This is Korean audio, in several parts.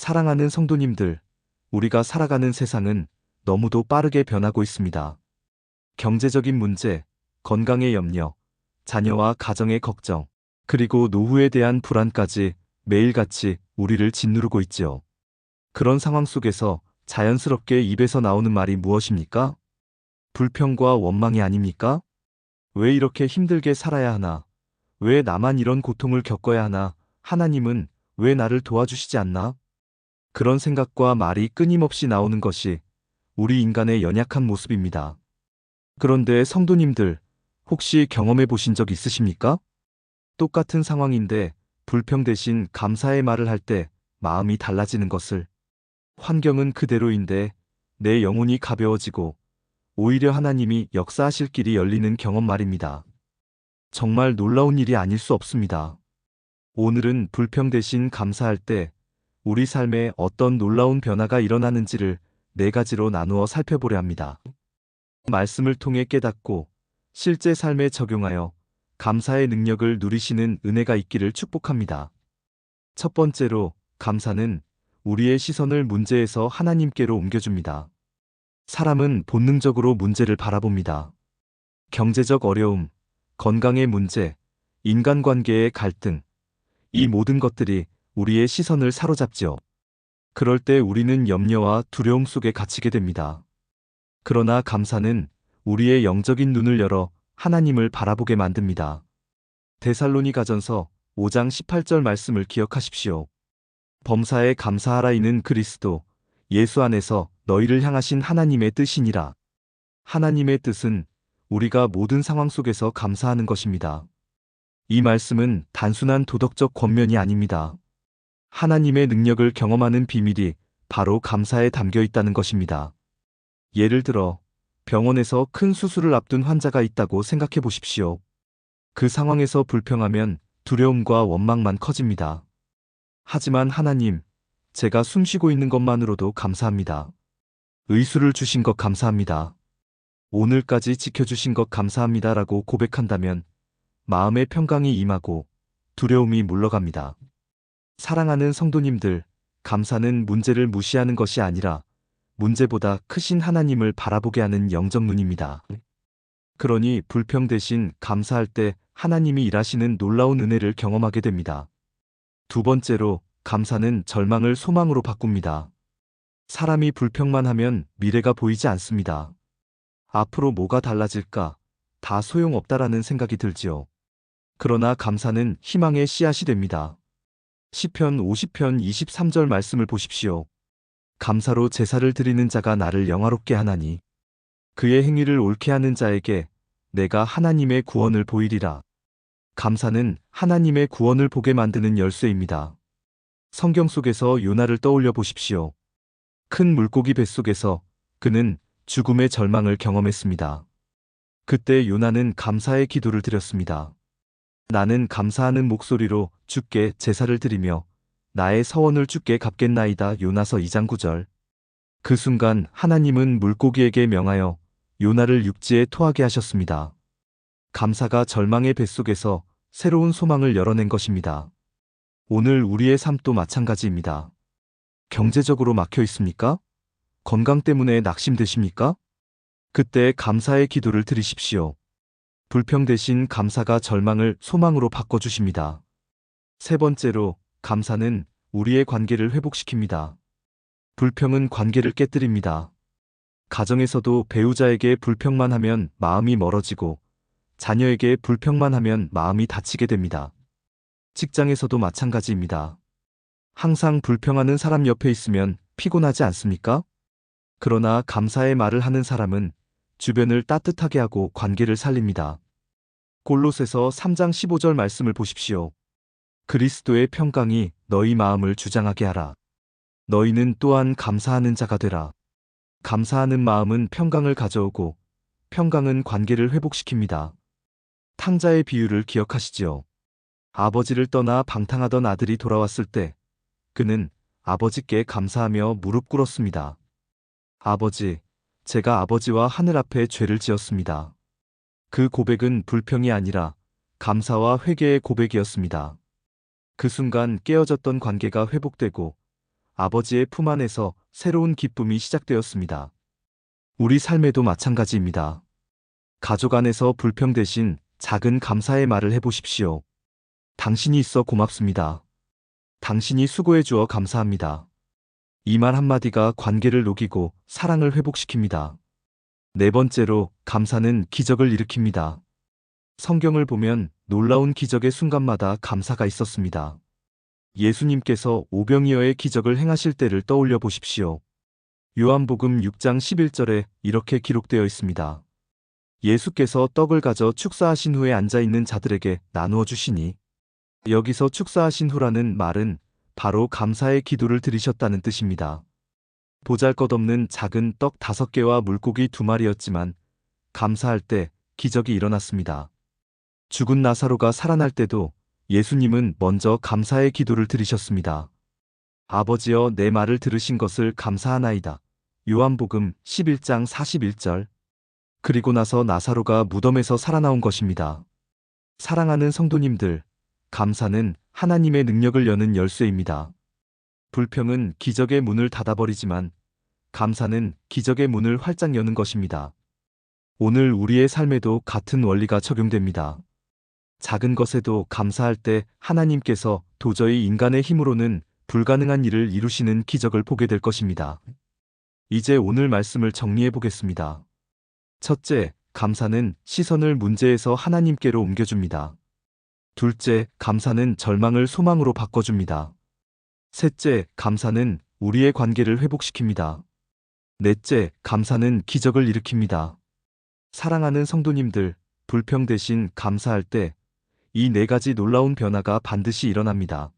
사랑하는 성도님들, 우리가 살아가는 세상은 너무도 빠르게 변하고 있습니다. 경제적인 문제, 건강의 염려, 자녀와 가정의 걱정, 그리고 노후에 대한 불안까지 매일같이 우리를 짓누르고 있지요. 그런 상황 속에서 자연스럽게 입에서 나오는 말이 무엇입니까? 불평과 원망이 아닙니까? 왜 이렇게 힘들게 살아야 하나? 왜 나만 이런 고통을 겪어야 하나? 하나님은 왜 나를 도와주시지 않나? 그런 생각과 말이 끊임없이 나오는 것이 우리 인간의 연약한 모습입니다. 그런데 성도님들, 혹시 경험해 보신 적 있으십니까? 똑같은 상황인데 불평 대신 감사의 말을 할 때 마음이 달라지는 것을. 환경은 그대로인데 내 영혼이 가벼워지고 오히려 하나님이 역사하실 길이 열리는 경험 말입니다. 정말 놀라운 일이 아닐 수 없습니다. 오늘은 불평 대신 감사할 때 우리 삶에 어떤 놀라운 변화가 일어나는지를 네 가지로 나누어 살펴보려 합니다. 말씀을 통해 깨닫고 실제 삶에 적용하여 감사의 능력을 누리시는 은혜가 있기를 축복합니다. 첫 번째로, 감사는 우리의 시선을 문제에서 하나님께로 옮겨줍니다. 사람은 본능적으로 문제를 바라봅니다. 경제적 어려움, 건강의 문제, 인간관계의 갈등, 이 모든 것들이 우리의 시선을 사로잡지요. 그럴 때 우리는 염려와 두려움 속에 갇히게 됩니다. 그러나 감사는 우리의 영적인 눈을 열어 하나님을 바라보게 만듭니다. 데살로니가전서 5장 18절 말씀을 기억하십시오. 범사에 감사하라. 이는 그리스도 예수 안에서 너희를 향하신 하나님의 뜻이니라. 하나님의 뜻은 우리가 모든 상황 속에서 감사하는 것입니다. 이 말씀은 단순한 도덕적 권면이 아닙니다. 하나님의 능력을 경험하는 비밀이 바로 감사에 담겨 있다는 것입니다. 예를 들어 병원에서 큰 수술을 앞둔 환자가 있다고 생각해 보십시오. 그 상황에서 불평하면 두려움과 원망만 커집니다. 하지만 하나님, 제가 숨쉬고 있는 것만으로도 감사합니다. 의수를 주신 것 감사합니다. 오늘까지 지켜주신 것 감사합니다라고 고백한다면 마음의 평강이 임하고 두려움이 물러갑니다. 사랑하는 성도님들, 감사는 문제를 무시하는 것이 아니라 문제보다 크신 하나님을 바라보게 하는 영적 눈입니다. 그러니 불평 대신 감사할 때 하나님이 일하시는 놀라운 은혜를 경험하게 됩니다. 두 번째로, 감사는 절망을 소망으로 바꿉니다. 사람이 불평만 하면 미래가 보이지 않습니다. 앞으로 뭐가 달라질까? 다 소용없다라는 생각이 들지요. 그러나 감사는 희망의 씨앗이 됩니다. 시편 50편 23절 말씀을 보십시오. 감사로 제사를 드리는 자가 나를 영화롭게 하나니 그의 행위를 옳게 하는 자에게 내가 하나님의 구원을 보이리라. 감사는 하나님의 구원을 보게 만드는 열쇠입니다. 성경 속에서 요나를 떠올려 보십시오. 큰 물고기 뱃속에서 그는 죽음의 절망을 경험했습니다. 그때 요나는 감사의 기도를 드렸습니다. 나는 감사하는 목소리로 주께 제사를 드리며 나의 서원을 주께 갚겠나이다. 요나서 2장 9절. 그 순간 하나님은 물고기에게 명하여 요나를 육지에 토하게 하셨습니다. 감사가 절망의 뱃속에서 새로운 소망을 열어낸 것입니다. 오늘 우리의 삶도 마찬가지입니다. 경제적으로 막혀 있습니까? 건강 때문에 낙심되십니까? 그때 감사의 기도를 드리십시오. 불평 대신 감사가 절망을 소망으로 바꿔주십니다. 세 번째로, 감사는 우리의 관계를 회복시킵니다. 불평은 관계를 깨뜨립니다. 가정에서도 배우자에게 불평만 하면 마음이 멀어지고 자녀에게 불평만 하면 마음이 다치게 됩니다. 직장에서도 마찬가지입니다. 항상 불평하는 사람 옆에 있으면 피곤하지 않습니까? 그러나 감사의 말을 하는 사람은 주변을 따뜻하게 하고 관계를 살립니다. 골로새서 3장 15절 말씀을 보십시오. 그리스도의 평강이 너희 마음을 주장하게 하라. 너희는 또한 감사하는 자가 되라. 감사하는 마음은 평강을 가져오고 평강은 관계를 회복시킵니다. 탕자의 비유를 기억하시지요? 아버지를 떠나 방탕하던 아들이 돌아왔을 때 그는 아버지께 감사하며 무릎 꿇었습니다. 아버지, 제가 아버지와 하늘 앞에 죄를 지었습니다. 그 고백은 불평이 아니라 감사와 회개의 고백이었습니다. 그 순간 깨어졌던 관계가 회복되고 아버지의 품 안에서 새로운 기쁨이 시작되었습니다. 우리 삶에도 마찬가지입니다. 가족 안에서 불평 대신 작은 감사의 말을 해보십시오. 당신이 있어 고맙습니다. 당신이 수고해 주어 감사합니다. 이 말 한마디가 관계를 녹이고 사랑을 회복시킵니다. 네 번째로, 감사는 기적을 일으킵니다. 성경을 보면 놀라운 기적의 순간마다 감사가 있었습니다. 예수님께서 오병이어의 기적을 행하실 때를 떠올려 보십시오. 요한복음 6장 11절에 이렇게 기록되어 있습니다. 예수께서 떡을 가져 축사하신 후에 앉아있는 자들에게 나누어 주시니, 여기서 축사하신 후라는 말은 바로 감사의 기도를 드리셨다는 뜻입니다. 보잘것없는 작은 떡 5개와 물고기 2마리였지만 감사할 때 기적이 일어났습니다. 죽은 나사로가 살아날 때도 예수님은 먼저 감사의 기도를 드리셨습니다. 아버지여, 내 말을 들으신 것을 감사하나이다. 요한복음 11장 41절. 그리고 나서 나사로가 무덤에서 살아나온 것입니다. 사랑하는 성도님들, 감사는 하나님의 능력을 여는 열쇠입니다. 불평은 기적의 문을 닫아버리지만 감사는 기적의 문을 활짝 여는 것입니다. 오늘 우리의 삶에도 같은 원리가 적용됩니다. 작은 것에도 감사할 때 하나님께서 도저히 인간의 힘으로는 불가능한 일을 이루시는 기적을 보게 될 것입니다. 이제 오늘 말씀을 정리해 보겠습니다. 첫째, 감사는 시선을 문제에서 하나님께로 옮겨줍니다. 둘째, 감사는 절망을 소망으로 바꿔줍니다. 셋째, 감사는 우리의 관계를 회복시킵니다. 넷째, 감사는 기적을 일으킵니다. 사랑하는 성도님들, 불평 대신 감사할 때 이 4가지 놀라운 변화가 반드시 일어납니다.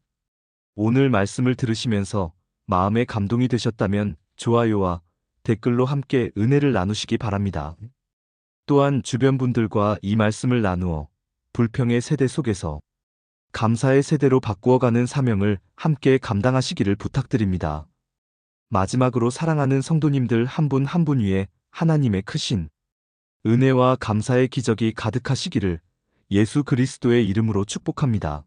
오늘 말씀을 들으시면서 마음에 감동이 되셨다면 좋아요와 댓글로 함께 은혜를 나누시기 바랍니다. 또한 주변 분들과 이 말씀을 나누어 불평의 세대 속에서 감사의 세대로 바꾸어가는 사명을 함께 감당하시기를 부탁드립니다. 마지막으로 사랑하는 성도님들 한 분 한 분 위에 하나님의 크신 은혜와 감사의 기적이 가득하시기를 예수 그리스도의 이름으로 축복합니다.